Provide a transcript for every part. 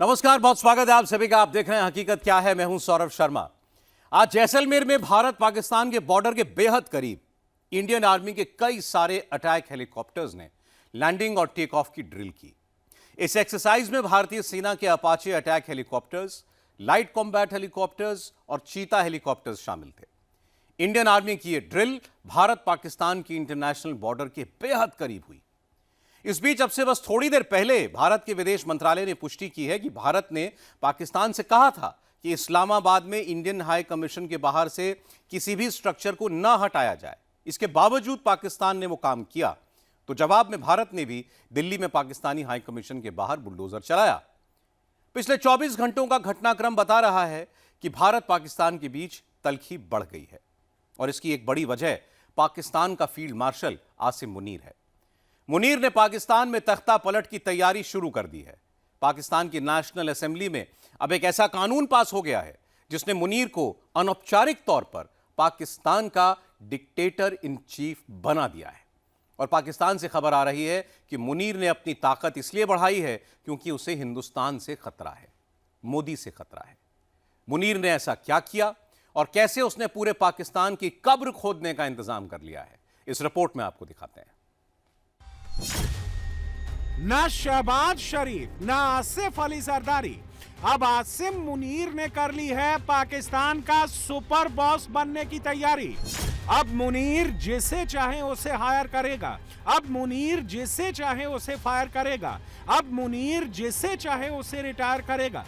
नमस्कार, बहुत स्वागत है आप सभी का। आप देख रहे हैं हकीकत क्या है। मैं हूं सौरभ शर्मा। आज जैसलमेर में भारत पाकिस्तान के बॉर्डर के बेहद करीब इंडियन आर्मी के कई सारे अटैक हेलीकॉप्टर्स ने लैंडिंग और टेक ऑफ की ड्रिल की। इस एक्सरसाइज में भारतीय सेना के Apache attack helicopters, light combat helicopters और चीता हेलीकॉप्टर्स शामिल थे। इंडियन आर्मी की यह ड्रिल भारत पाकिस्तान की इंटरनेशनल बॉर्डर के बेहद करीब हुई। इस बीच अब से बस थोड़ी देर पहले भारत के विदेश मंत्रालय ने पुष्टि की है कि भारत ने पाकिस्तान से कहा था कि इस्लामाबाद में इंडियन हाई कमीशन के बाहर से किसी भी स्ट्रक्चर को न हटाया जाए। इसके बावजूद पाकिस्तान ने वो काम किया, तो जवाब में भारत ने भी दिल्ली में पाकिस्तानी हाई कमीशन के बाहर बुलडोजर चलाया। पिछले 24 घंटों का घटनाक्रम बता रहा है कि भारत पाकिस्तान के बीच तल्खी बढ़ गई है और इसकी एक बड़ी वजह पाकिस्तान का फील्ड मार्शल आसिम मुनीर है। मुनीर ने पाकिस्तान में तख्ता पलट की तैयारी शुरू कर दी है। पाकिस्तान की नेशनल असेंबली में अब एक ऐसा कानून पास हो गया है जिसने मुनीर को अनौपचारिक तौर पर पाकिस्तान का डिक्टेटर इन चीफ बना दिया है। और पाकिस्तान से खबर आ रही है कि मुनीर ने अपनी ताकत इसलिए बढ़ाई है क्योंकि उसे हिंदुस्तान से खतरा है, मोदी से खतरा है। मुनीर ने ऐसा क्या किया और कैसे उसने पूरे पाकिस्तान की कब्र खोदने का इंतजाम कर लिया है, इस रिपोर्ट में आपको दिखाते हैं। ना शहबाज शरीफ, ना आसिफ अली जरदारी, अब आसिम मुनीर ने कर ली है पाकिस्तान का सुपर बॉस बनने की तैयारी। अब मुनीर जिसे चाहे उसे हायर करेगा, अब मुनीर जिसे चाहे उसे फायर करेगा, अब मुनीर जिसे चाहे उसे रिटायर करेगा।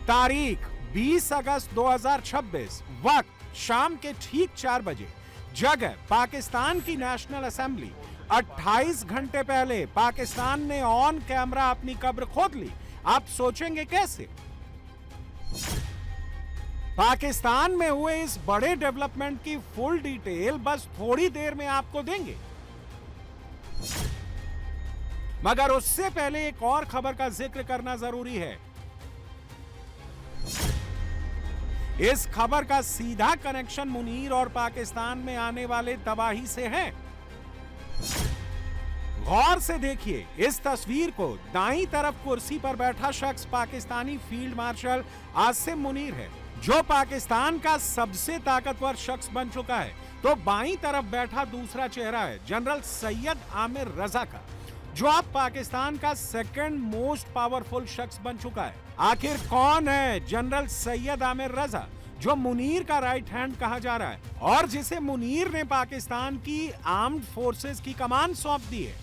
तारीख 20 अगस्त 2026, वक्त शाम के ठीक 4 बजे, जगह पाकिस्तान की नेशनल असेंबली। 28 घंटे पहले पाकिस्तान ने ऑन कैमरा अपनी कब्र खोद ली। आप सोचेंगे कैसे? पाकिस्तान में हुए इस बड़े डेवलपमेंट की फुल डिटेल बस थोड़ी देर में आपको देंगे, मगर उससे पहले एक और खबर का जिक्र करना जरूरी है। इस खबर का सीधा कनेक्शन मुनीर और पाकिस्तान में आने वाले तबाही से है। गौर से देखिए इस तस्वीर को। दाईं तरफ कुर्सी पर बैठा शख्स पाकिस्तानी फील्ड मार्शल आसिम मुनीर है, जो पाकिस्तान का सबसे ताकतवर शख्स बन चुका है। तो बाईं तरफ बैठा दूसरा चेहरा है जनरल सैयद आमिर रजा का, जो अब पाकिस्तान का सेकंड मोस्ट पावरफुल शख्स बन चुका है। आखिर कौन है जनरल सैयद आमिर रजा, जो मुनीर का राइट हैंड कहा जा रहा है और जिसे मुनीर ने पाकिस्तान की आर्म्ड फोर्सेस की कमान सौंप दी है?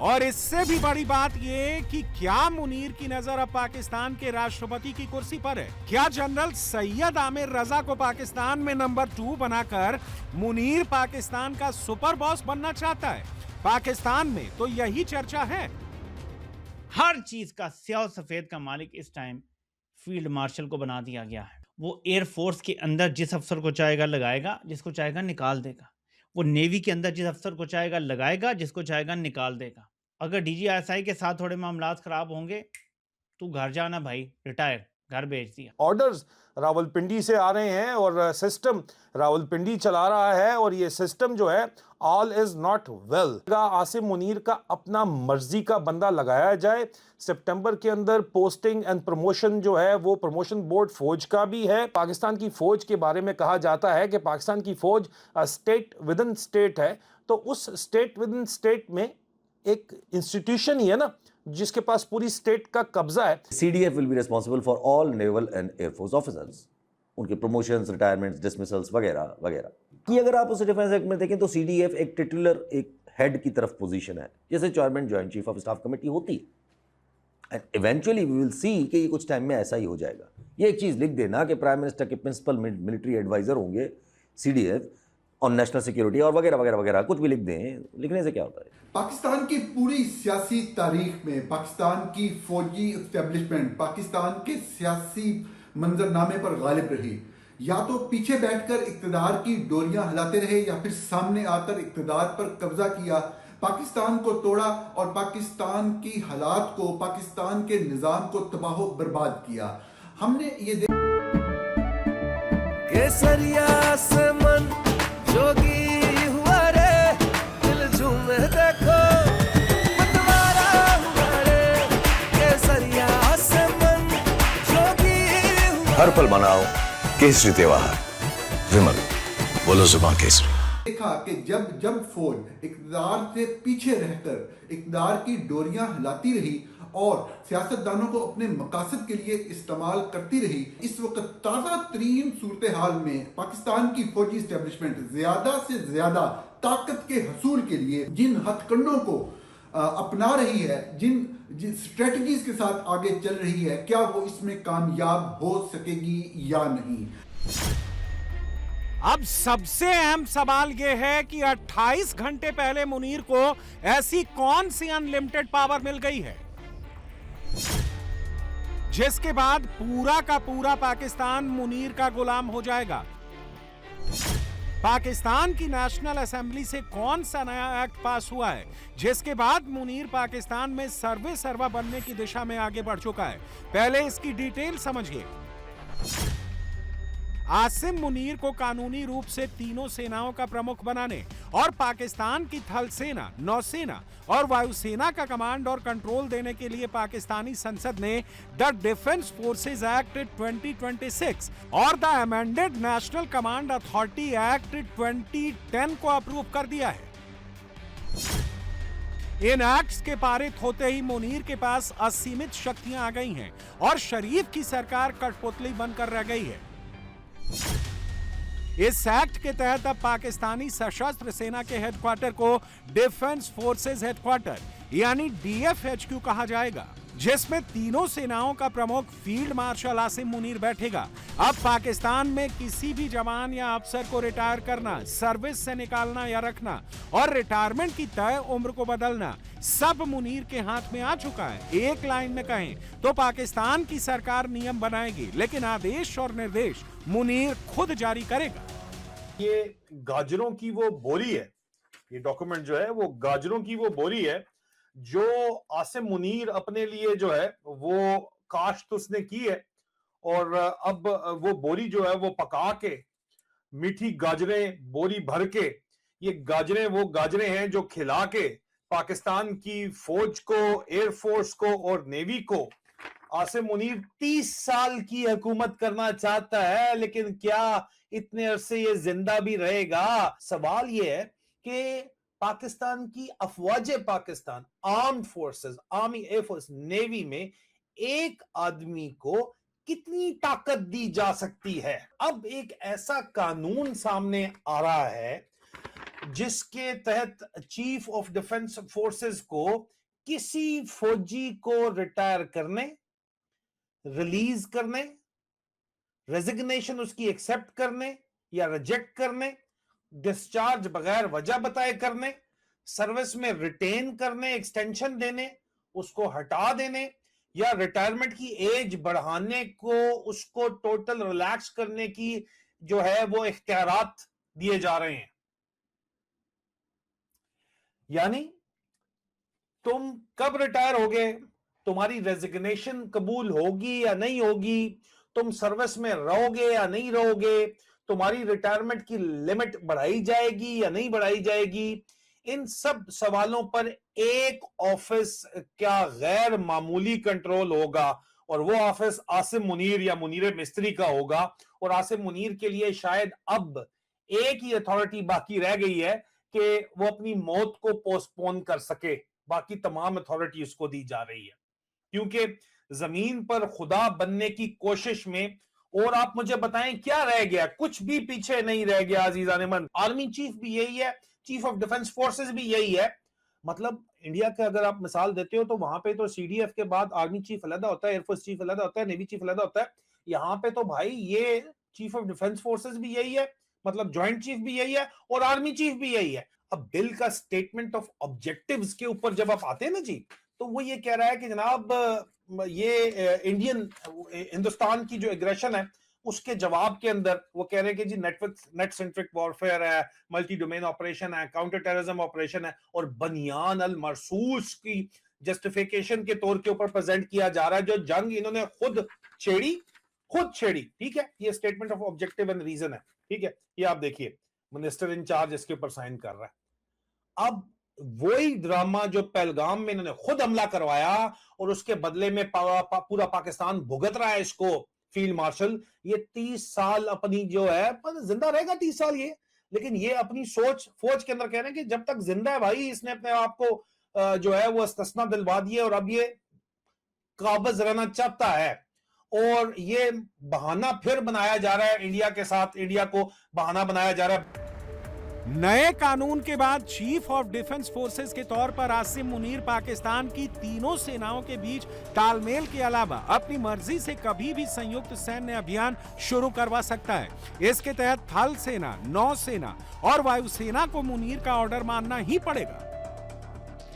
और इससे भी बड़ी बात यह कि क्या मुनीर की नजर अब पाकिस्तान के राष्ट्रपति की कुर्सी पर है? क्या जनरल सैयद आमिर रजा को पाकिस्तान में नंबर 2 बनाकर मुनीर पाकिस्तान का सुपर बॉस बनना चाहता है? पाकिस्तान में तो यही चर्चा है। हर चीज का स्याह सफेद का मालिक इस टाइम फील्ड मार्शल को बना दिया गया है। वो एयरफोर्स के अंदर जिस अफसर को चाहेगा लगाएगा, जिसको चाहेगा निकाल देगा। वो नेवी के अंदर जिस अफसर को चाहेगा लगाएगा, जिसको चाहेगा निकाल देगा। अगर डीजीआईएसआई के साथ थोड़े मामलात खराब होंगे, तू घर जाना भाई, रिटायर, घर भेज दिया। ऑर्डर्स रावलपिंडी से आ रहे हैं और सिस्टम रावलपिंडी चला रहा है और ये सिस्टम जो है all is not well. Asim Munir का अपना मर्जी का बंदा लगाया जाए। सितंबर के अंदर पोस्टिंग एंड प्रमोशन जो है वो प्रमोशन बोर्ड फौज का भी है। पाकिस्तान की फौज के बारे में कहा जाता है कि पाकिस्तान की फौज स्टेट विद इन स्टेट है, तो उस स्टेट विद इन स्टेट में एक इंस्टीट्यूशन ही है ना जिसके पास पूरी स्टेट का कब्जा है। CDF will be responsible for all naval and air force officers, उनके प्रमोशंस, रिटायरमेंट्स, डिसमिसल्स वगैरह वगैरह कि अगर आप उसे डिफेंस एक्ट में देखें तो CDF एक टिटुलर, एक हेड की तरफ पोजीशन है, जैसे chairman joint chief of staff committee होती है। And eventually we will see कि ये कुछ टाइम में ऐसा ही हो जाएगा। ये एक चीज़ लिख देना कि प्राइम मिनिस्टर के प्रिंसिपल मिलिट्री एडवाइजर होंगे CDF ऑन नेशनल सिक्योरिटी और वगैरह वगैरह वगैरह, कुछ भी लिख दें। लिखने से क्या होता है? पाकिस्तान की पूरी सियासी तारीख में पाकिस्तान की फौजी एस्टेब्लिशमेंट पाकिस्तान के सियासी मंजरनामे पर गालिब रही। या तो पीछे बैठकर इक्तदार की डोरियां हिलाते रहे या फिर सामने आकर इक्तदार पर कब्जा किया, पाकिस्तान को तोड़ा और पाकिस्तान की हालात को, पाकिस्तान के निजाम को तबाह बर्बाद किया। हमने ये केसरिया से मन जोगी हुआ रे, दिल झूमे देखो। हर पल मनाओ केसरी त्योहार। विमल, बोलो जुबान केसरी। देखा कि जब जब फौज इक़्तिदार से पीछे रहकर इक़्तिदार की डोरियां हिलाती रही और सियासतदानों को अपने मकासद के लिए इस्तेमाल करती रही, इस वक्त ताज़ा तरीन सूरत हाल में पाकिस्तान की फौजी इस्टेब्लिशमेंट ज्यादा से ज्यादा ताकत के हसूल के लिए जिन हथकंडों को अपना रही है, जिन स्ट्रेटजीज के साथ आगे चल रही है, क्या वो इसमें कामयाब हो सकेगी या नहीं। अब सबसे अहम सवाल यह है कि 28 घंटे पहले मुनीर को ऐसी कौन सी अनलिमिटेड पावर मिल गई है जिसके बाद पूरा का पूरा पाकिस्तान मुनीर का गुलाम हो जाएगा। पाकिस्तान की नेशनल असेंबली से कौन सा नया एक्ट पास हुआ है जिसके बाद मुनीर पाकिस्तान में सर्वे सर्वा बनने की दिशा में आगे बढ़ चुका है। पहले इसकी डिटेल समझिए। आसिम मुनीर को कानूनी रूप से तीनों सेनाओं का प्रमुख बनाने और पाकिस्तान की थल सेना, नौसेना और वायुसेना का कमांड और कंट्रोल देने के लिए पाकिस्तानी संसद ने द डिफेंस फोर्सेज एक्ट 2026 और the amended national command authority act 2010 को अप्रूव कर दिया है। इन एक्ट्स के पारित होते ही मुनीर के पास असीमित शक्तियां आ गई हैं और शरीफ की सरकार कठपुतली बनकर रह गई है। इस एक्ट के तहत अब पाकिस्तानी सशस्त्र सेना के हेडक्वार्टर को डिफेंस फोर्सेज हेडक्वार्टर यानी DFHQ कहा जाएगा, जिसमें तीनों सेनाओं का प्रमुख फील्ड मार्शल आसिम मुनीर बैठेगा। अब पाकिस्तान में किसी भी जवान या अफसर को रिटायर करना, सर्विस से निकालना या रखना और रिटायरमेंट की तय उम्र को बदलना सब मुनीर के हाथ में आ चुका है। एक लाइन में कहें तो पाकिस्तान की सरकार नियम बनाएगी, लेकिन आदेश और निर्देश मुनीर खुद जारी करेगा। ये गाजरों की वो बोरी है, ये डॉक्यूमेंट जो है वो गाजरों की वो बोरी है जो आसिम मुनीर अपने लिए जो है वो काश्त उसने की है, और अब वो बोरी जो है वो पका के मीठी गाजरें बोरी भर के, ये गाजरें वो गाजरें हैं जो खिला के पाकिस्तान की फौज को, एयरफोर्स को और नेवी को आसिम मुनीर 30 साल की हुकूमत करना चाहता है। लेकिन क्या इतने अरसे ये जिंदा भी रहेगा? सवाल ये है कि पाकिस्तान की अफवाज Pakistan, armed forces, army, air force, navy में एक आदमी को कितनी ताकत दी जा सकती है? अब एक ऐसा कानून सामने आ रहा है जिसके तहत चीफ ऑफ डिफेंस फोर्सेस को किसी फौजी को रिटायर करने, रिलीज करने, रेजिग्नेशन उसकी एक्सेप्ट करने या रिजेक्ट करने, डिस्चार्ज बगैर वजह बताए करने, सर्विस में रिटेन करने, एक्सटेंशन देने, उसको हटा देने या रिटायरमेंट की एज बढ़ाने को, उसको टोटल रिलैक्स करने की जो है वो इख्तियारात दिए जा रहे हैं। यानी तुम कब रिटायर होगे, तुम्हारी रेजिग्नेशन कबूल होगी या नहीं होगी, तुम सर्विस में रहोगे या नहीं रहोगे, तुम्हारी रिटायरमेंट की लिमिट बढ़ाई जाएगी या नहीं बढ़ाई जाएगी, इन सब सवालों पर एक ऑफिस क्या गैर मामूली कंट्रोल होगा, और वो ऑफिस आसिम मुनीर या मुनीर मिस्त्री का होगा। और आसिम मुनीर के लिए शायद अब एक ही अथॉरिटी बाकी रह गई है कि वो अपनी मौत को पोस्टपोन कर सके, बाकी तमाम अथॉरिटी उसको दी जा रही है, क्योंकि जमीन पर खुदा बनने की कोशिश में, और आप मुझे बताएं क्या रह गया? कुछ भी पीछे नहीं रह गया अजीजान मन। आर्मी चीफ भी यही है, चीफ ऑफ डिफेंस फोर्सेस भी यही है। मतलब इंडिया के अगर आप मिसाल देते हो तो वहां पे तो CDF के बाद आर्मी चीफ अलग होता है, एयरफोर्स चीफ अलग होता है, नेवी चीफ अलग होता है। यहाँ पे तो भाई ये चीफ ऑफ डिफेंस फोर्सेस भी यही है, मतलब ज्वाइंट चीफ भी यही है और आर्मी चीफ भी यही है। अब बिल का स्टेटमेंट ऑफ ऑब्जेक्टिव्स के ऊपर जब आप आते हैं ना जी, तो वो ये कह रहा है कि जनाब ये हिंदुस्तान की जो एग्रेशन है उसके जवाब के अंदर वो कह रहे हैं कि जी नेट सेंट्रिक वॉरफेयर है, मल्टी डोमेन ऑपरेशन है, काउंटर टेररिज्म ऑपरेशन है, और बनियान अल मरसूस की जस्टिफिकेशन के तौर के ऊपर प्रेजेंट किया जा रहा है, जो जंग इन्होंने खुद छेड़ी। ठीक है, ये statement of objective and reason है। ठीक है, ये आप देखिए, मिनिस्टर इंचार्ज इसके ऊपर साइन कर रहा है। अब वही ड्रामा जो पहलगाम में इन्होंने खुद हमला करवाया और उसके बदले में पूरा पाकिस्तान भुगत रहा है इसको, फील्ड मार्शल ये 30 साल अपनी जो है जिंदा रहेगा 30 साल ये, लेकिन ये अपनी सोच फौज के अंदर कह रहे हैं कि जब तक जिंदा है भाई इसने अपने आप को जो है वो इस्तिस्ना दिलवा दी है और अब ये काबिज रहना चाहता है। और ये बहाना फिर बनाया जा रहा है इंडिया के साथ, इंडिया को बहाना बनाया जा रहा है। नए कानून के बाद चीफ ऑफ डिफेंस फोर्सेस के तौर पर आसिम मुनीर पाकिस्तान की तीनों सेनाओं के बीच तालमेल के अलावा अपनी मर्जी से कभी भी संयुक्त सैन्य अभियान शुरू करवा सकता है। इसके तहत थल सेना, नौसेना और वायुसेना को मुनीर का ऑर्डर मानना ही पड़ेगा।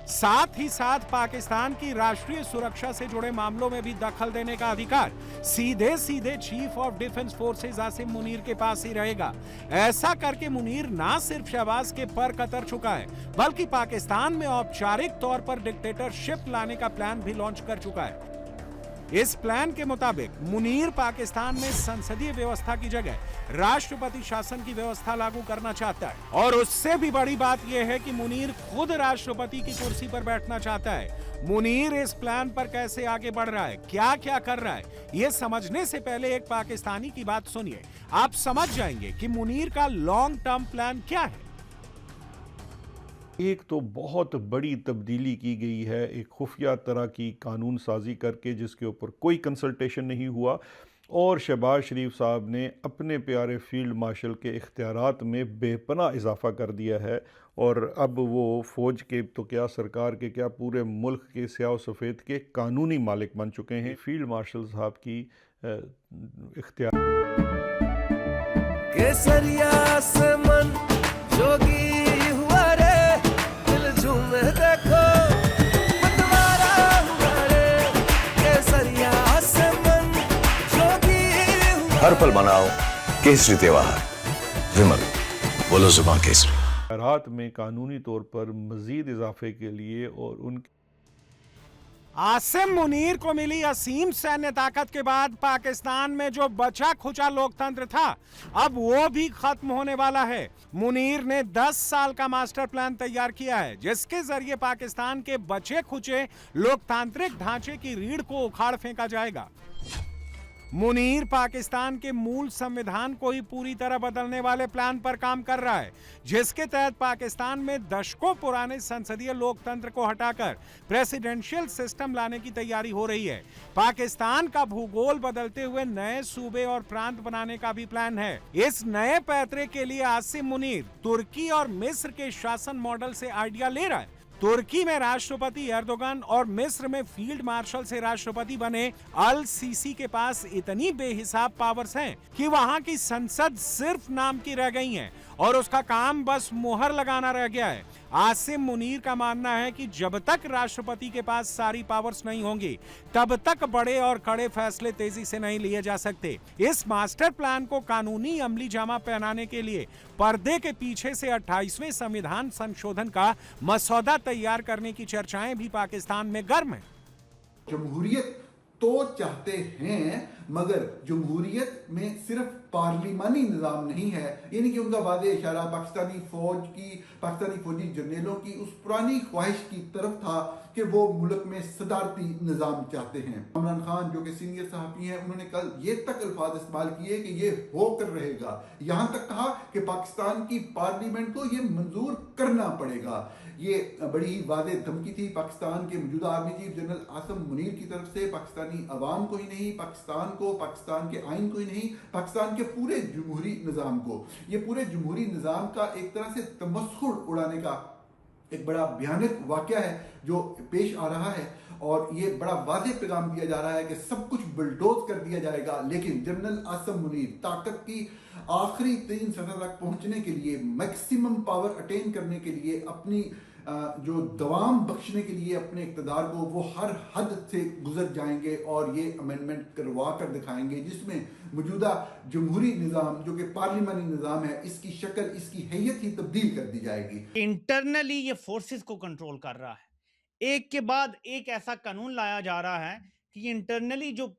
साथ ही साथ पाकिस्तान की राष्ट्रीय सुरक्षा से जुड़े मामलों में भी दखल देने का अधिकार सीधे सीधे chief of defence forces Asim Munir के पास ही रहेगा। ऐसा करके मुनीर ना सिर्फ शहबाज के पर कतर चुका है, बल्कि पाकिस्तान में औपचारिक तौर पर डिक्टेटरशिप लाने का प्लान भी लॉन्च कर चुका है। इस प्लान के मुताबिक मुनीर पाकिस्तान में संसदीय व्यवस्था की जगह राष्ट्रपति शासन की व्यवस्था लागू करना चाहता है। और उससे भी बड़ी बात यह है कि मुनीर खुद राष्ट्रपति की कुर्सी पर बैठना चाहता है। मुनीर इस प्लान पर कैसे आगे बढ़ रहा है, क्या क्या कर रहा है, ये समझने से पहले एक पाकिस्तानी की बात सुनिए। आप समझ जाएंगे कि मुनीर का लॉन्ग टर्म प्लान क्या है। एक तो बहुत बड़ी तब्दीली की गई है, एक खुफिया तरह की कानून साजी करके जिसके ऊपर कोई कंसल्टेशन नहीं हुआ, और शहबाज शरीफ साहब ने अपने प्यारे फील्ड मार्शल के इख्तियारात में बेपनाह इजाफा कर दिया है। और अब वो फ़ौज के तो क्या, सरकार के क्या, पूरे मुल्क के स्याह सफ़ेद के कानूनी मालिक बन चुके हैं। फील्ड मार्शल साहब की इख्तियार केसरिया से मन जोगी हुआ रे, दिल झूमे देखो मतवारा हुआ रे, केसरिया से मन जोगी हुआ। हर पल मनाओ केसरी त्योहार, विमल बोलो जुबान केसरी। रात में कानूनी तौर पर मजीद इजाफे के लिए और उनके आसिम मुनीर को मिली असीम सैन्य ताकत के बाद पाकिस्तान में जो बचा खुचा लोकतंत्र था, अब वो भी खत्म होने वाला है। मुनीर ने 10 साल का मास्टर प्लान तैयार किया है, जिसके जरिए पाकिस्तान के बचे खुचे लोकतांत्रिक ढांचे की रीढ़ को उखाड़ फेंका जाएगा। मुनीर पाकिस्तान के मूल संविधान को ही पूरी तरह बदलने वाले प्लान पर काम कर रहा है, जिसके तहत पाकिस्तान में दशकों पुराने संसदीय लोकतंत्र को हटाकर प्रेसिडेंशियल सिस्टम लाने की तैयारी हो रही है। पाकिस्तान का भूगोल बदलते हुए नए सूबे और प्रांत बनाने का भी प्लान है। इस नए पैतरे के लिए आसिम मुनीर तुर्की और मिस्र के शासन मॉडल से आइडिया ले रहा है। तुर्की में राष्ट्रपति एर्दोगन और मिस्र में फील्ड मार्शल से राष्ट्रपति बने अल सीसी के पास इतनी बेहिसाब पावर्स हैं कि वहां की संसद सिर्फ नाम की रह गई है और उसका काम बस मुहर लगाना रह गया है। आसिम मुनीर का मानना है कि जब तक राष्ट्रपति के पास सारी पावर्स नहीं होंगी, तब तक बड़े और कड़े फैसले तेजी से नहीं लिए जा सकते। इस मास्टर प्लान को कानूनी अमली जामा पहनाने के लिए पर्दे के पीछे से 28वें संविधान संशोधन का मसौदा तैयार करने की चर्चाएं भी पाकिस्तान में गर्म है। जमहूरियत तो चाहते हैं, मगर जमहूरियत में सिर्फ पार्लिमानी निज़ाम नहीं है। यानी कि उनका वादे इशारा पाकिस्तानी फौज की, पाकिस्तानी फौजी जर्नेलों की उस पुरानी ख्वाहिश की तरफ था कि वो मुल्क में सदारती निज़ाम चाहते हैं। इमरान खान जो कि सीनियर सहाफ़ी हैं, उन्होंने कल ये तक अल्फाज इस्तेमाल किए कि ये होकर रहेगा। यहाँ तक कहा कि पाकिस्तान की पार्लियामेंट को ये मंजूर करना पड़ेगा। ये बड़ी ही वादे धमकी थी पाकिस्तान के मौजूदा army chief general Asim Munir की तरफ से, पाकिस्तानी अवाम को ही नहीं, पाकिस्तान को, पाकिस्तान के आइन को ही नहीं, पाकिस्तान के पूरे जमहूरी निज़ाम को। ये पूरे जमहूरी निज़ाम का एक तरह से तमस्खुर उड़ाने का एक बड़ा भयानक वाकया है जो पेश आ रहा है, और ये बड़ा वाज़ेह पैगाम दिया जा रहा है कि सब कुछ बुलडोज कर दिया जाएगा। लेकिन जनरल आसिम मुनीर ताकत की आखिरी 3 सतह तक पहुंचने के लिए, मैक्सिमम पावर अटेन करने के लिए, अपनी जो दवाम बख्शने के लिए अपने इक़्तिदार को, वो हर हद से गुजर जाएंगे और ये अमेंडमेंट करवा कर दिखाएंगे जिसमें मौजूदा जमहूरी निज़ाम जो कि पार्लिमानी निज़ाम है, इसकी शक्ल, इसकी हैयत ही तब्दील कर दी जाएगी। इंटरनली ये फोर्सेस को कंट्रोल कर रहा है। एक के बाद एक ऐसा कानून लाया जा रहा है कि इंटरनली जो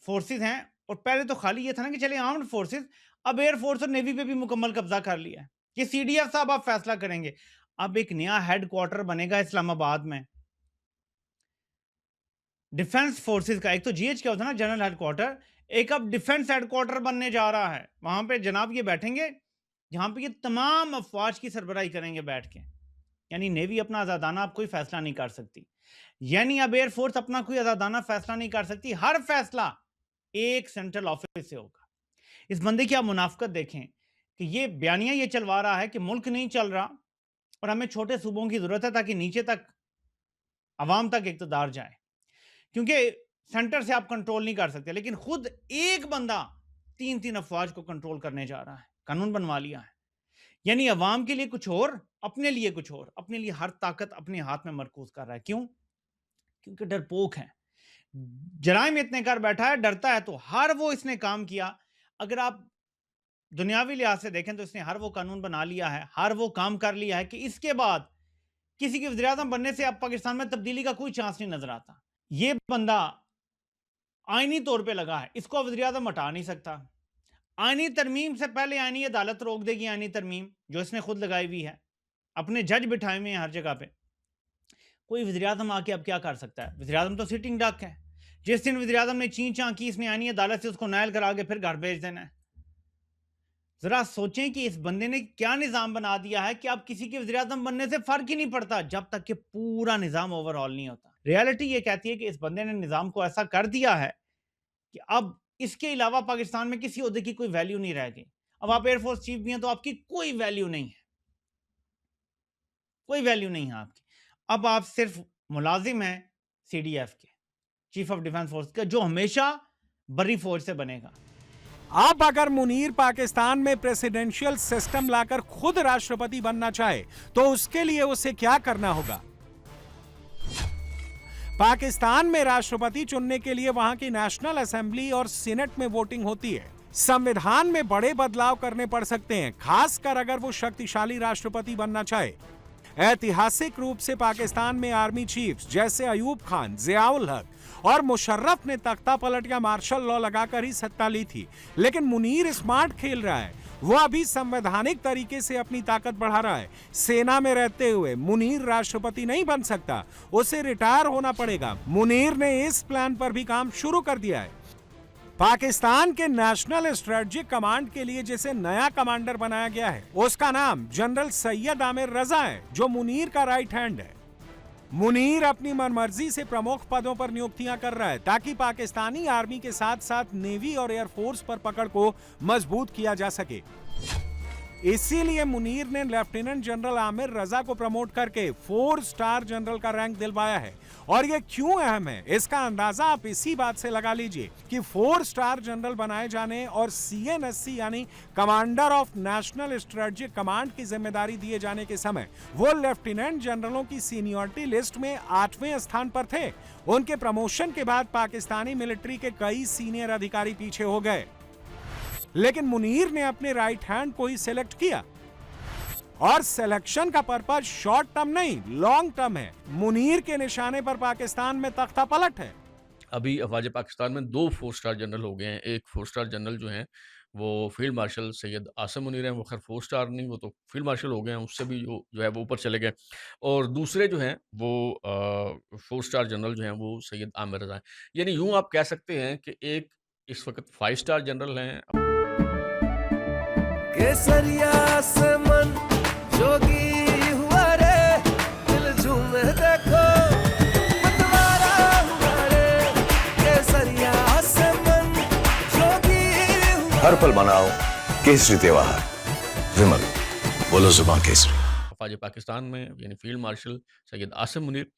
फोर्सेस हैं, और पहले तो खाली ये था ना कि चले आर्म्ड फोर्सेस, अब एयरफोर्स और नेवी पे भी मुकम्मल कब्जा कर लिया है कि सीडीएफ साहब आप फैसला करेंगे। अब एक नया हेडक्वार्टर बनेगा इस्लामाबाद में डिफेंस फोर्सेस का। एक तो जीएच क्या होता है ना, जनरल हेडक्वार्टर, एक अब डिफेंस हेडक्वार्टर बनने जा रहा है, वहां पे जनाब ये बैठेंगे जहां पे ये तमाम अफवाज की सरबराही करेंगे बैठ के। यानी नेवी अपना आज़ादाना अब कोई फैसला नहीं कर सकती, यानी अब एयरफोर्स अपना कोई आज़ादाना फैसला नहीं कर सकती, हर फैसला एक सेंट्रल ऑफिस से होगा। इस बंदे की आप मुनाफकत देखें कि ये बयानियां ये चलवा रहा है कि मुल्क नहीं चल रहा और हमें छोटे सूबों की जरूरत है ताकि नीचे तक अवाम तक इक़्तिदार जाए, क्योंकि सेंटर से आप कंट्रोल नहीं कर सकते। लेकिन खुद एक बंदा 3 अफवाज को कंट्रोल करने जा रहा है, कानून बनवा लिया है। यानी अवाम के लिए कुछ और, अपने लिए कुछ और, अपने लिए हर ताकत अपने हाथ में मरकूज कर रहा है। क्यों? क्योंकि डरपोक है, जराइम इतने कर बैठा है, डरता है। तो हर वो इसने काम किया, अगर आप दुनियावी लिहाज से देखें तो इसने हर वो कानून बना लिया है, हर वो काम कर लिया है कि इसके बाद किसी के वज़ीर-ए-आज़म बनने से अब पाकिस्तान में तब्दीली का कोई चांस नहीं नजर आता। ये बंदा आईनी तौर पे लगा है, इसको वज़ीर-ए-आज़म हटा नहीं सकता। आईनी तरमीम से पहले आईनी अदालत रोक देगी, आईनी तरमीम जो इसने खुद लगाई हुई है, अपने जज बिठाए हुए हैं हर जगह पे। कोई वज़ीर-ए-आज़म आके अब क्या कर सकता है? वज़ीर-ए-आज़म तो सिटिंग डक है। जिस दिन वज़ीर-ए-आज़म ने चीं-चां की, इसने आईनी अदालत से उसको नायल करा के फिर घर भेज देना है। जरा सोचें कि इस बंदे ने क्या निज़ाम बना दिया है कि अब किसी के वज़ीर-ए-आज़म बनने से फर्क ही नहीं पड़ता जब तक कि पूरा निज़ाम ओवरऑल नहीं होता। रियलिटी ये कहती है कि इस बंदे ने निज़ाम को ऐसा कर दिया है कि अब इसके अलावा पाकिस्तान में किसी ओहदे की कोई वैल्यू नहीं रह गई। अब आप एयरफोर्स चीफ भी हैं तो आपकी कोई वैल्यू नहीं है, कोई वैल्यू नहीं है आपकी। अब आप सिर्फ मुलाजिम हैं CDF के, चीफ ऑफ डिफेंस फोर्स के, जो हमेशा बर्री फौज से बनेगा। अब अगर मुनीर पाकिस्तान में प्रेसिडेंशियल सिस्टम लाकर खुद राष्ट्रपति बनना चाहे तो उसके लिए उसे क्या करना होगा? पाकिस्तान में राष्ट्रपति चुनने के लिए वहां की नेशनल असेंबली और सीनेट में वोटिंग होती है। संविधान में बड़े बदलाव करने पड़ सकते हैं, खासकर अगर वो शक्तिशाली राष्ट्रपति बनना चाहे। ऐतिहासिक रूप से पाकिस्तान में आर्मी चीफ्स जैसे अयूब खान, जियाउल हक और मुशर्रफ ने तख्ता पलट या मार्शल लॉ लगाकर ही सत्ता ली थी। लेकिन मुनीर स्मार्ट खेल रहा है, वो अभी संवैधानिक तरीके से अपनी ताकत बढ़ा रहा है। सेना में रहते हुए मुनीर राष्ट्रपति नहीं बन सकता, उसे रिटायर होना पड़ेगा। मुनीर ने इस प्लान पर भी काम शुरू कर दिया है। पाकिस्तान के नेशनल स्ट्रेटजिक कमांड के लिए जिसे नया कमांडर बनाया गया है उसका नाम जनरल सैयद आमिर रजा है, जो मुनीर का राइट हैंड है। मुनीर अपनी मनमर्जी से प्रमुख पदों पर नियुक्तियां कर रहा है ताकि पाकिस्तानी आर्मी के साथ साथ नेवी और एयरफोर्स पर पकड़ को मजबूत किया जा सके। इसीलिए मुनीर ने लेफ्टिनेंट जनरल आमिर रजा को प्रमोट करके 4 स्टार जनरल का रैंक दिलवाया है। और ये क्यों अहम है इसका अंदाजा आप इसी बात से लगा लीजिए कि 4 स्टार जनरल बनाए जाने और CNSC यानी commander of national strategic command की जिम्मेदारी दिए जाने के समय वो लेफ्टिनेंट जनरलों की सीनियरिटी लिस्ट में 8वें स्थान पर थे। उनके प्रमोशन के बाद पाकिस्तानी मिलिट्री के कई सीनियर अधिकारी पीछे हो गए, लेकिन मुनीर ने अपने राइट हैंड को ही सिलेक्ट किया। और सिलेक्शन का पर्पज शॉर्ट टर्म नहीं, लॉन्ग टर्म है। मुनीर के निशाने पर पाकिस्तान में तख्ता पलट है। अभी अफवाज पाकिस्तान में 2 4 स्टार जनरल हो गए हैं। एक 4 स्टार जनरल जो हैं वो फील्ड मार्शल सैयद आसिम मुनीर हैं, वो खैर 4 स्टार नहीं, वो तो फील्ड मार्शल हो गए हैं, उससे भी जो है वो ऊपर चले गए। और दूसरे जो हैं वो 4 स्टार जनरल जो हैं वो सैयद आमिर रजा हैं। यानी यूँ आप कह सकते हैं कि एक इस वक्त 5 स्टार जनरल हैं। केसरिया से मन जोगी हुआ रे, दिल झूमे देखो मतवारा हुआ रे। केसरिया से मन जोगी हुआ। हर पल मनाओ केसरी त्योहार, विमल बोलो जुबान केसरी। अफवाज पाकिस्तान में यानी फील्ड मार्शल सैयद आसिम मुनीर,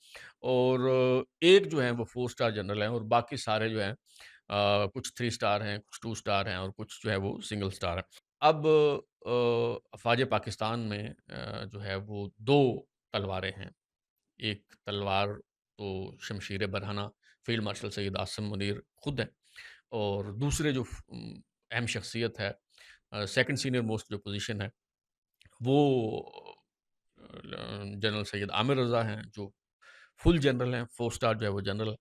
और एक जो है वो 4 स्टार जनरल हैं, और बाकी सारे जो हैं कुछ 3 स्टार हैं, कुछ 2 स्टार हैं, और कुछ जो है वो सिंगल स्टार हैं। अब अफवाज पाकिस्तान में जो है वो 2 तलवारें हैं। एक तलवार तो शमशीर बरहना फील्ड मार्शल सैयद आसिम मुनीर खुद हैं, और दूसरे जो अहम शख्सियत है, सेकंड सीनियर मोस्ट जो पोजीशन है वो जनरल सैयद आमिर रजा हैं, जो फुल जनरल हैं, 4 स्टार जो है वो जनरल है।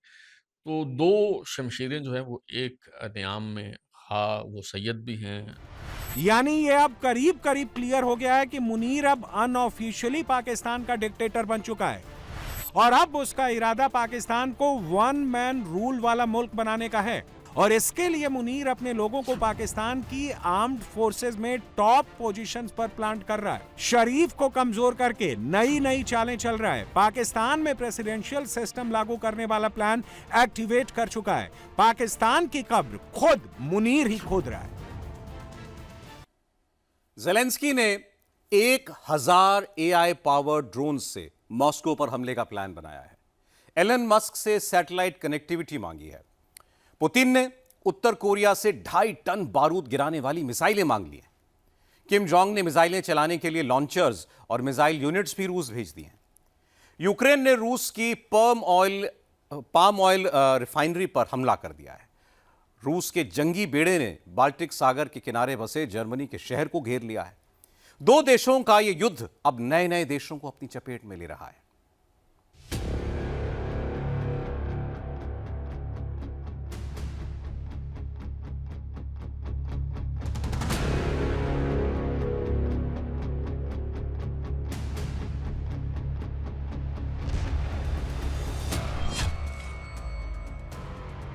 तो 2 शमशीरें जो है वो एक नियाम में, हाँ वो सैयद भी हैं। यानी ये अब करीब करीब क्लियर हो गया है कि मुनीर अब अनऑफिशियली पाकिस्तान का डिक्टेटर बन चुका है, और अब उसका इरादा पाकिस्तान को 1 मैन रूल वाला मुल्क बनाने का है। और इसके लिए मुनीर अपने लोगों को पाकिस्तान की आर्म्ड फोर्सेस में टॉप पोजीशंस पर प्लांट कर रहा है। शरीफ को कमजोर करके नई नई चालें चल रहा है। पाकिस्तान में प्रेसिडेंशियल सिस्टम लागू करने वाला प्लान एक्टिवेट कर चुका है। पाकिस्तान की कब्र खुद मुनीर ही खोद रहा है। ज़ेलेंस्की ने 1000 AI पावर्ड ड्रोन से मॉस्को पर हमले का प्लान बनाया है। एलन मस्क से सैटेलाइट कनेक्टिविटी मांगी है। पुतिन ने उत्तर कोरिया से 2.5 टन बारूद गिराने वाली मिसाइलें मांग ली हैं। किम जोंग ने मिसाइलें चलाने के लिए लॉन्चर्स और मिसाइल यूनिट्स भी रूस भेज दी हैं। यूक्रेन ने रूस की पाम ऑयल रिफाइनरी पर हमला कर दिया है। रूस के जंगी बेड़े ने बाल्टिक सागर के किनारे बसे जर्मनी के शहर को घेर लिया है। दो देशों का यह युद्ध अब नए नए देशों को अपनी चपेट में ले रहा है।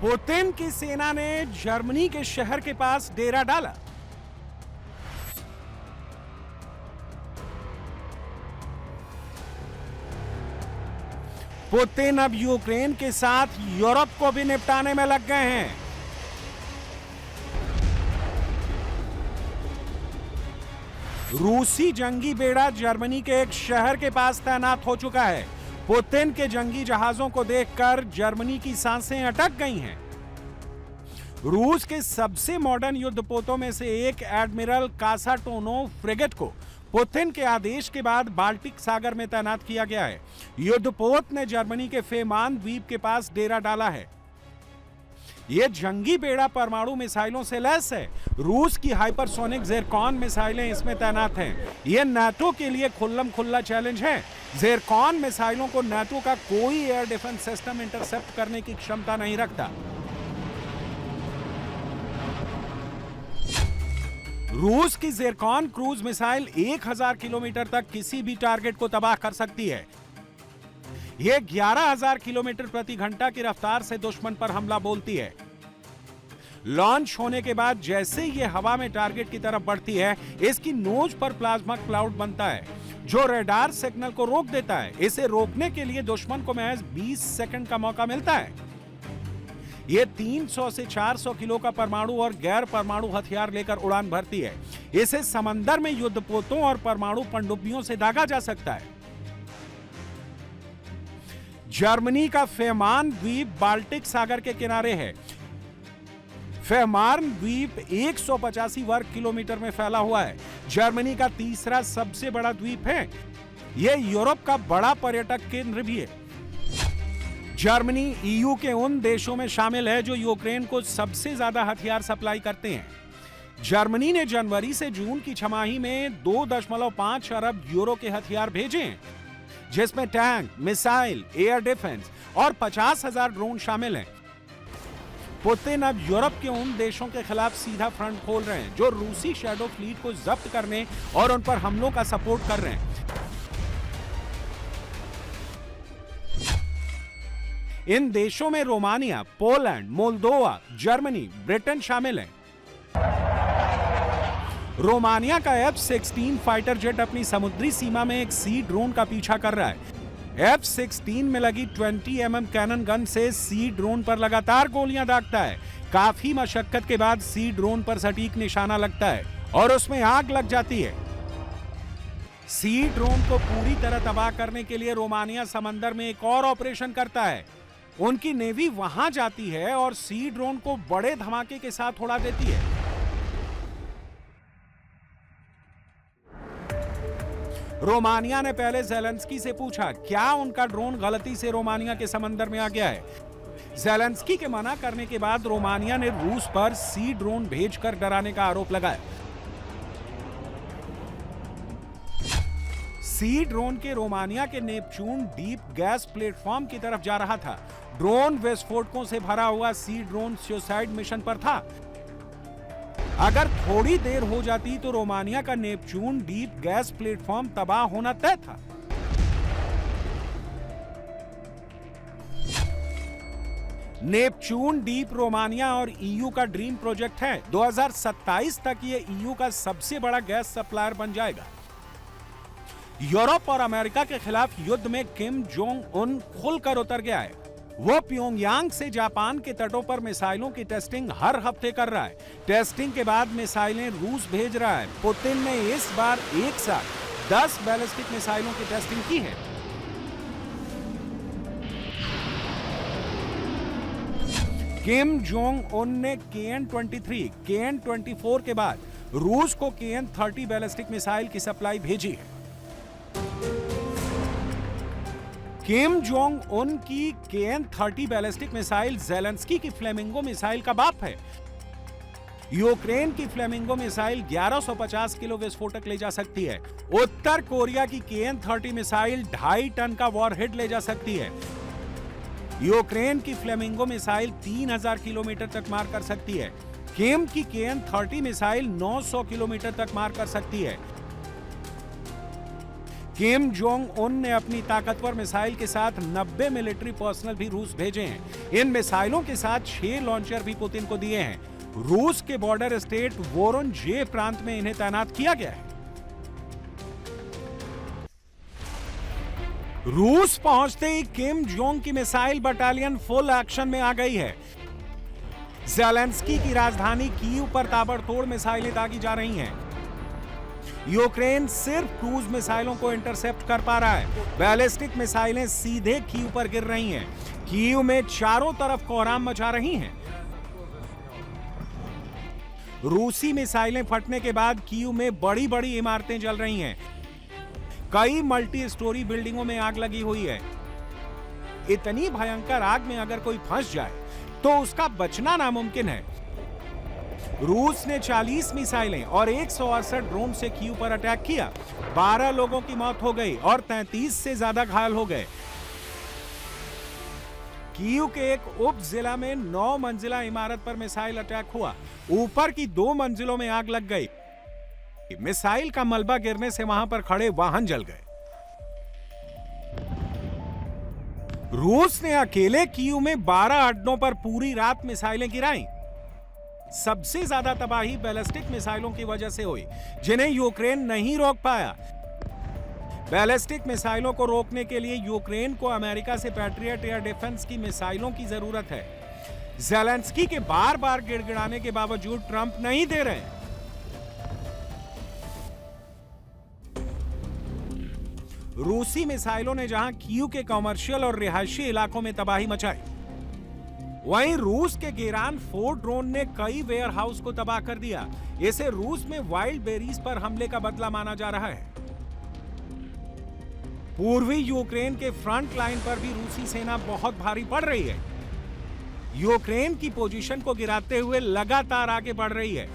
पुतिन की सेना ने जर्मनी के शहर के पास डेरा डाला। पुतिन अब यूक्रेन के साथ यूरोप को भी निपटाने में लग गए हैं। रूसी जंगी बेड़ा जर्मनी के एक शहर के पास तैनात हो चुका है। पुतिन के जंगी जहाजों को देखकर जर्मनी की सांसें अटक गई हैं। रूस के सबसे मॉडर्न युद्धपोतों में से एक एडमिरल कासाटोनोव फ्रिगेट को पुतिन के आदेश के बाद बाल्टिक सागर में तैनात किया गया है। युद्धपोत ने जर्मनी के फेमान द्वीप के पास डेरा डाला है। यह जंगी बेड़ा परमाणु मिसाइलों से लैस है। रूस की हाइपरसोनिक ज़िरकॉन मिसाइलें इसमें तैनात हैं। यह नाटो के लिए खुल्लम खुल्ला चैलेंज है। ज़िरकॉन मिसाइलों को नाटो का कोई एयर डिफेंस सिस्टम इंटरसेप्ट करने की क्षमता नहीं रखता। रूस की ज़िरकॉन क्रूज मिसाइल 1000 किलोमीटर तक किसी भी टारगेट को तबाह कर सकती है। यह 11000 किलोमीटर प्रति घंटा की रफ्तार से दुश्मन पर हमला बोलती है। लॉन्च होने के बाद जैसे यह हवा में टारगेट की तरफ बढ़ती है, इसकी नोज पर प्लाज्मा क्लाउड बनता है जो रडार सिग्नल को रोक देता है। इसे रोकने के लिए दुश्मन को महज 20 सेकंड का मौका मिलता है। यह 300 से 400 किलो का परमाणु और गैर परमाणु हथियार लेकर उड़ान भरती है। इसे समंदर में युद्धपोतों और परमाणु पनडुब्बियों से दागा जा सकता है। जर्मनी का फेमान द्वीप बाल्टिक सागर के किनारे है। फेमार्न द्वीप 185 वर्ग किलोमीटर में फैला हुआ है। जर्मनी का तीसरा सबसे बड़ा द्वीप है। यह यूरोप का बड़ा पर्यटक केंद्र भी है। जर्मनी ईयू के उन देशों में शामिल है जो यूक्रेन को सबसे ज्यादा हथियार सप्लाई करते हैं। जर्मनी ने जनवरी से जून की छमाही में 2.5 अरब यूरो के हथियार भेजे हैं, जिसमें टैंक, मिसाइल, एयर डिफेंस और 50,000 ड्रोन शामिल हैं। पुतिन अब यूरोप के उन देशों के खिलाफ सीधा फ्रंट खोल रहे हैं जो रूसी शैडो फ्लीट को जब्त करने और उन पर हमलों का सपोर्ट कर रहे हैं। इन देशों में Romania, Poland, Moldova, Germany, Britain शामिल हैं। रोमानिया का F-16 फाइटर जेट अपनी समुद्री सीमा में एक सी ड्रोन का पीछा कर रहा है। F-16 में लगी 20 mm कैनन गन से सी ड्रोन पर लगातार गोलियां दागता है। काफी मशक्कत के बाद सी ड्रोन पर सटीक निशाना लगता है और उसमें आग लग जाती है। सी ड्रोन को पूरी तरह तबाह करने के लिए रोमानिया समंदर में एक और ऑपरेशन करता है। उनकी नेवी वहां जाती है और सी ड्रोन को बड़े धमाके के साथ उड़ा देती है। रोमानिया ने पहले ज़ेलेंस्की से पूछा क्या उनका ड्रोन गलती से रोमानिया के समंदर में आ गया है। ज़ेलेंस्की के मना करने के बाद रोमानिया ने रूस पर सी ड्रोन भेजकर डराने का आरोप लगाया। सी ड्रोन के रोमानिया के नेपच्यून डीप गैस प्लेटफॉर्म की तरफ जा रहा था। ड्रोन विस्फोटकों से भरा हुआ सी ड्रोन सुसाइड मिशन पर था। अगर थोड़ी देर हो जाती तो रोमानिया का नेपच्यून डीप गैस प्लेटफॉर्म तबाह होना तय था। नेपच्यून डीप रोमानिया और ईयू का ड्रीम प्रोजेक्ट है। 2027 तक ये ईयू का सबसे बड़ा गैस सप्लायर बन जाएगा। यूरोप और अमेरिका के खिलाफ युद्ध में किम जोंग उन खुलकर उतर गया है। वो प्योंगयांग से जापान के तटों पर मिसाइलों की टेस्टिंग हर हफ्ते कर रहा है। टेस्टिंग के बाद मिसाइलें रूस भेज रहा है। पुतिन ने इस बार एक साथ 10 बैलिस्टिक मिसाइलों की टेस्टिंग की है। किम जोंग उन ने KN-23, KN-24 के बाद रूस को KN-30 बैलिस्टिक मिसाइल की सप्लाई भेजी है। किम जोंग उन की KN-30 बैलिस्टिक मिसाइल ज़ेलेंस्की की फ्लेमिंगो मिसाइल का बाप है। यूक्रेन की फ्लेमिंगो मिसाइल 1150 किलो विस्फोटक ले जा सकती है। उत्तर कोरिया की KN-30 मिसाइल 2.5 टन का वॉरहेड ले जा सकती है। यूक्रेन की फ्लेमिंगो मिसाइल 3000 किलोमीटर तक मार कर सकती है। किम की KN-30 मिसाइल 900 किलोमीटर तक मार कर सकती है। किम जोंग उन ने अपनी ताकतवर मिसाइल के साथ 90 मिलिट्री पर्सनल भी रूस भेजे हैं। इन मिसाइलों के साथ 6 लॉन्चर भी पुतिन को दिए हैं। रूस के बॉर्डर स्टेट वोरोनजे प्रांत में इन्हें तैनात किया गया है। रूस पहुंचते ही किम जोंग की मिसाइल बटालियन फुल एक्शन में आ गई है। ज़ेलेंस्की की राजधानी कीव पर ताबड़तोड़ मिसाइलें दागी जा रही हैं। यूक्रेन सिर्फ क्रूज मिसाइलों को इंटरसेप्ट कर पा रहा है। बैलिस्टिक मिसाइलें सीधे कीव पर गिर रही हैं। कीव में चारों तरफ कोहराम मचा रही हैं। रूसी मिसाइलें फटने के बाद कीव में बड़ी बड़ी इमारतें जल रही हैं। कई मल्टी स्टोरी बिल्डिंगों में आग लगी हुई है। इतनी भयंकर आग में अगर कोई फंस जाए तो उसका बचना नामुमकिन है। रूस ने 40 मिसाइलें और 168 ड्रोन से कीव पर अटैक किया। 12 लोगों की मौत हो गई और 33 से ज्यादा घायल हो गए। कीव के एक उप जिला में 9 मंजिला इमारत पर मिसाइल अटैक हुआ। ऊपर की 2 मंजिलों में आग लग गई। मिसाइल का मलबा गिरने से वहां पर खड़े वाहन जल गए। रूस ने अकेले कीव में 12 अड्डों पर पूरी रात मिसाइलें गिराईं। सबसे ज्यादा तबाही बैलिस्टिक मिसाइलों की वजह से हुई, जिन्हें यूक्रेन नहीं रोक पाया। बैलिस्टिक मिसाइलों को रोकने के लिए यूक्रेन को अमेरिका से पैट्रियट एयर डिफेंस की मिसाइलों की जरूरत है। ज़ेलेंस्की के बार बार गिड़गिड़ाने के बावजूद ट्रंप नहीं दे रहे। रूसी मिसाइलों ने जहां कीव के कमर्शियल और रिहायशी इलाकों में तबाही मचाई, वहीं रूस के गेरान 4 ड्रोन ने कई वेयर हाउस को तबाह कर दिया। इसे रूस में वाइल्ड बेरीज पर हमले का बदला माना जा रहा है। पूर्वी यूक्रेन के फ्रंट लाइन पर भी रूसी सेना बहुत भारी पड़ रही है। यूक्रेन की पोजीशन को गिराते हुए लगातार आगे बढ़ रही है।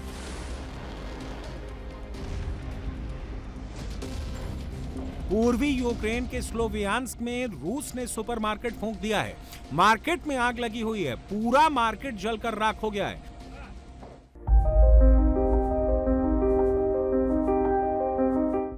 पूर्वी यूक्रेन के स्लोवियांस्क में रूस ने सुपरमार्केट फूंक दिया है। मार्केट में आग लगी हुई है। पूरा मार्केट जलकर राख हो गया है।